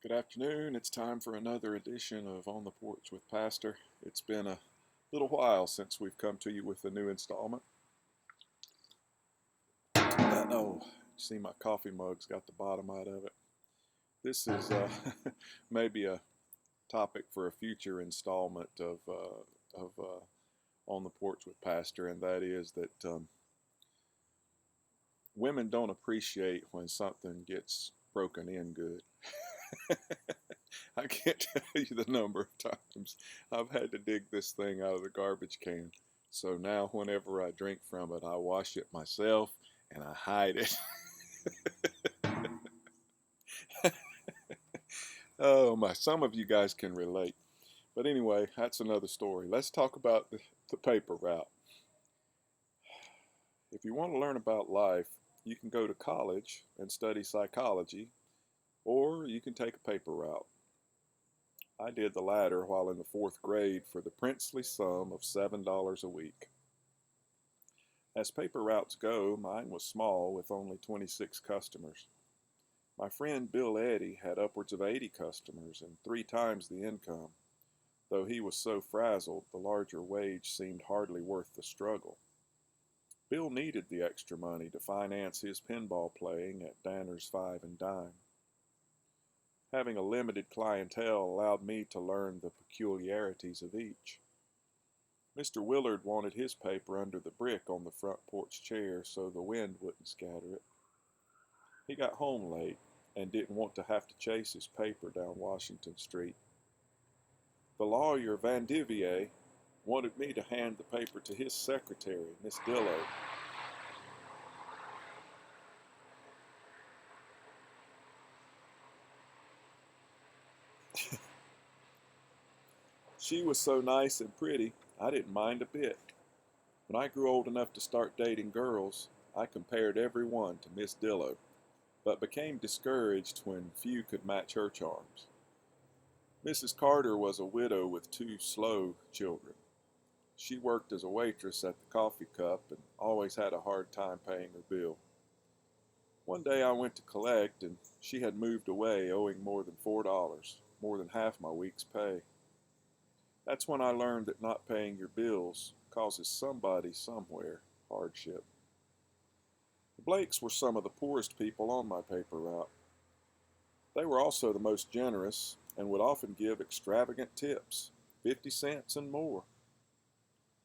Good afternoon. It's time for another edition of On the Porch with Pastor. It's been a little while since we've come to you with a new installment. Oh, see my coffee mug's got the bottom out of it. This is maybe a topic for a future installment of On the Porch with Pastor, and that is that women don't appreciate when something gets broken in good. I can't tell you the number of times I've had to dig this thing out of the garbage can. So now, whenever I drink from it, I wash it myself and I hide it. Oh my, some of you guys can relate. But anyway, that's another story. Let's talk about the paper route. If you want to learn about life, you can go to college and study psychology, or you can take a paper route. I did the latter while in the fourth grade for the princely sum of $7 a week. As paper routes go, mine was small with only 26 customers. My friend Bill Eddy had upwards of 80 customers and 3 times the income. Though he was so frazzled, the larger wage seemed hardly worth the struggle. Bill needed the extra money to finance his pinball playing at Danner's Five and Dime. Having a limited clientele allowed me to learn the peculiarities of each. Mr. Willard wanted his paper under the brick on the front porch chair so the wind wouldn't scatter it. He got home late and didn't want to have to chase his paper down Washington Street. The lawyer Vandivier wanted me to hand the paper to his secretary, Miss Dillo. She was so nice and pretty, I didn't mind a bit. When I grew old enough to start dating girls, I compared every one to Miss Dillo, but became discouraged when few could match her charms. Mrs. Carter was a widow with 2 slow children. She worked as a waitress at the Coffee Cup and always had a hard time paying her bill. One day I went to collect and she had moved away owing more than $4, more than half my week's pay. That's when I learned that not paying your bills causes somebody somewhere hardship. The Blakes were some of the poorest people on my paper route. They were also the most generous and would often give extravagant tips, 50 cents and more.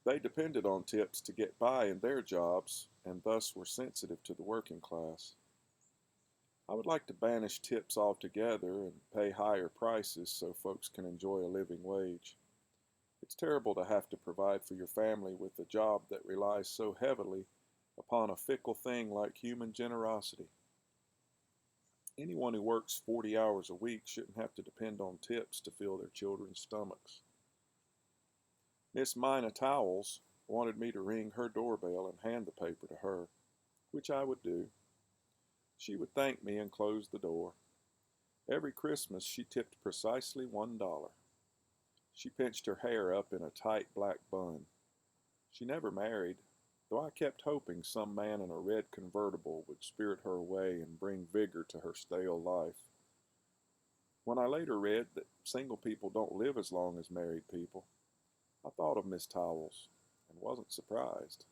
They depended on tips to get by in their jobs and thus were sensitive to the working class. I would like to banish tips altogether and pay higher prices so folks can enjoy a living wage. It's terrible to have to provide for your family with a job that relies so heavily upon a fickle thing like human generosity. Anyone who works 40 hours a week shouldn't have to depend on tips to fill their children's stomachs. Miss Mina Towels wanted me to ring her doorbell and hand the paper to her, which I would do. She would thank me and close the door. Every Christmas she tipped precisely $1. She pinched her hair up in a tight black bun. She never married, though I kept hoping some man in a red convertible would spirit her away and bring vigor to her stale life. When I later read that single people don't live as long as married people, I thought of Miss Towels and wasn't surprised.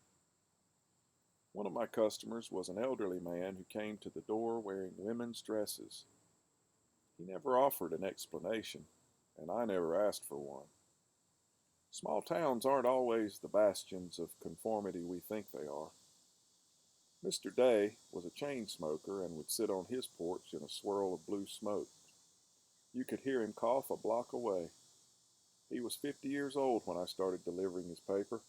One of my customers was an elderly man who came to the door wearing women's dresses. He never offered an explanation, and I never asked for one. Small towns aren't always the bastions of conformity we think they are. Mr. Day was a chain smoker and would sit on his porch in a swirl of blue smoke. You could hear him cough a block away. He was 50 years old when I started delivering his paper.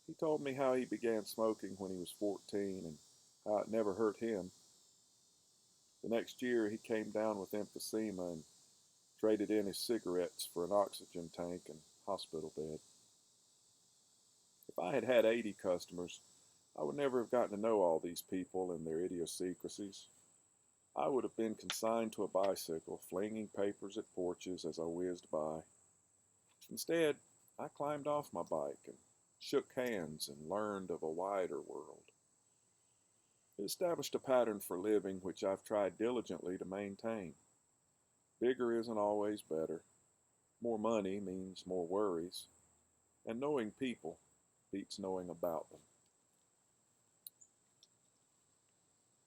He told me how he began smoking when he was 14 and how it never hurt him. The next year he came down with emphysema and traded in his cigarettes for an oxygen tank and hospital bed. If I had had 80 customers, I would never have gotten to know all these people and their idiosyncrasies. I would have been consigned to a bicycle, flinging papers at porches as I whizzed by. Instead, I climbed off my bike and shook hands and learned of a wider world. It established a pattern for living which I've tried diligently to maintain. Bigger isn't always better. More money means more worries. And knowing people beats knowing about them.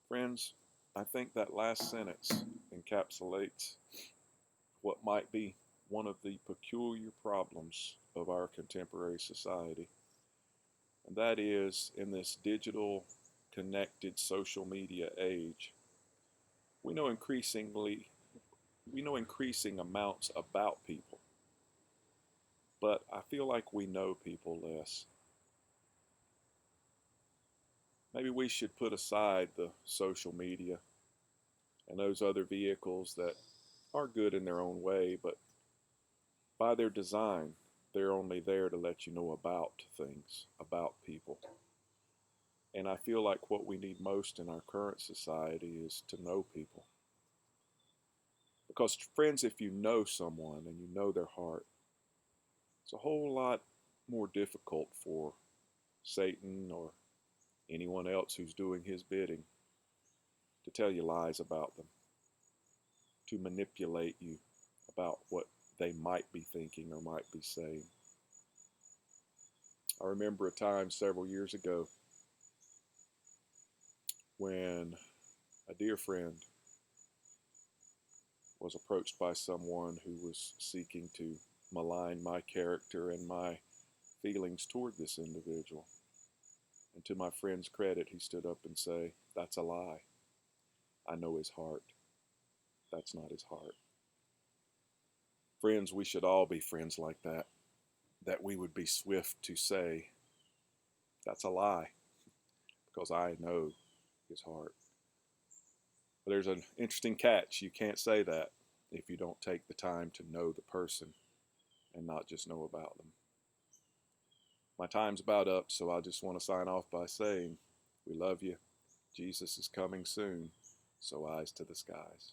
Friends, I think that last sentence encapsulates what might be one of the peculiar problems of our contemporary society. And that is, in this digital, connected social media age, we know increasingly we know increasing amounts about people, but I feel like we know people less. Maybe we should put aside the social media and those other vehicles that are good in their own way, but by their design, they're only there to let you know about things, about people. And I feel like what we need most in our current society is to know people. Because, friends, if you know someone and you know their heart, it's a whole lot more difficult for Satan or anyone else who's doing his bidding to tell you lies about them, to manipulate you about what they might be thinking or might be saying. I remember a time several years ago when a dear friend was approached by someone who was seeking to malign my character and my feelings toward this individual. And to my friend's credit, he stood up and said, "That's a lie. I know his heart. That's not his heart." Friends, we should all be friends like that we would be swift to say, "That's a lie," because I know his heart. But there's an interesting catch. You can't say that if you don't take the time to know the person and not just know about them. My time's about up, so I just want to sign off by saying, we love you. Jesus is coming soon, so eyes to the skies.